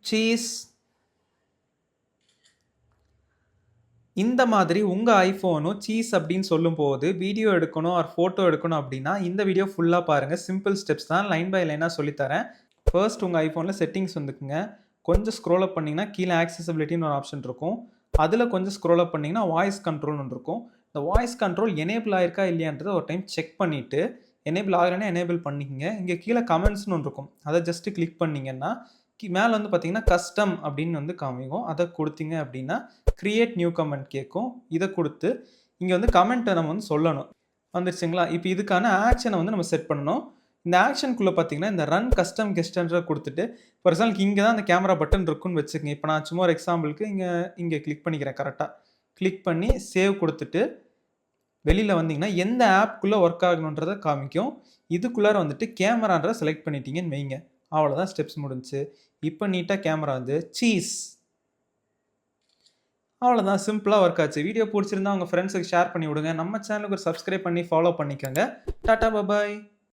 Cheese. இந்த மாதிரி உங்கள் ஐஃபோனும் சீஸ் அப்படின்னு சொல்லும்போது வீடியோ எடுக்கணும் ஆர் ஃபோட்டோ எடுக்கணும் அப்படின்னா இந்த வீடியோ ஃபுல்லாக பாருங்கள். சிம்பிள் ஸ்டெப்ஸ் தான், லைன் பை லைனாக சொல்லித்தரேன். ஃபர்ஸ்ட் உங்கள் ஐஃபோனில் செட்டிங்ஸ் வந்துக்குங்க. கொஞ்சம் ஸ்க்ரோல் அப் பண்ணிங்கன்னா கீழே ஆக்சசபிலிட்டின்னு ஒரு ஆப்ஷன் இருக்கும். அதில் கொஞ்சம் ஸ்க்ரோல் அப் பண்ணிங்கன்னா வாய்ஸ் கண்ட்ரோல்னு ஒன்று இருக்கும். இந்த வாய்ஸ் கண்ட்ரோல் எனேபிள் ஆயிருக்கா இல்லையான்றதை ஒரு டைம் செக் பண்ணிவிட்டு எனேபிள் ஆகலைன்னா எனேபிள் பண்ணிக்கங்க. இங்கே கீழே கமெண்ட்ஸ்னு ஒன்று இருக்கும், அதை ஜஸ்ட்டு கிளிக் பண்ணிங்கன்னா மேலே வந்து பார்த்தீங்கன்னா கஸ்டம் அப்படின்னு வந்து காமிக்கும். அதை கொடுத்தீங்க அப்படின்னா கிரியேட் நியூ கமெண்ட் கேட்கும். இதை கொடுத்து இங்கே வந்து கமெண்ட்டை நம்ம வந்து சொல்லணும். வந்துருச்சுங்களா? இப்போ இதுக்கான ஆக்ஷனை வந்து நம்ம செட் பண்ணணும். இந்த ஆக்ஷனுக்குள்ளே பார்த்தீங்கன்னா இந்த ரன் கஸ்டம் கெஸ்டன்ற கொடுத்துட்டு, ஃபார் எக்ஸாம்பிளுக்கு இங்கே தான் அந்த கேமரா பட்டன் இருக்குன்னு வச்சுக்கோங்க. இப்போ நான் சும்மா ஒரு எக்ஸாம்பிளுக்கு இங்கே கிளிக் பண்ணிக்கிறேன். கரெக்டாக கிளிக் பண்ணி சேவ் கொடுத்துட்டு வெளியில் வந்தீங்கன்னா எந்த ஆப்குள்ளே ஒர்க் ஆகணுன்றதை காமிக்கும். இதுக்குள்ளார வந்துட்டு கேமரான்றதை செலக்ட் பண்ணிட்டீங்கன்னு வைங்க. அவ்வளோதான், ஸ்டெப்ஸ் முடிஞ்சுச்சு. இப்போ நீட்டாக கேமரா வந்து சீஸ். அவ்வளோதான், சிம்பிளாக ஒர்க் ஆச்சு. வீடியோ பிடிச்சிருந்தா உங்கள் ஃப்ரெண்ட்ஸுக்கு ஷேர் பண்ணி விடுங்க. நம்ம சேனலுக்கு ஒரு சப்ஸ்கிரைப் பண்ணி ஃபாலோ பண்ணிக்கோங்க. டாடா, பாய்.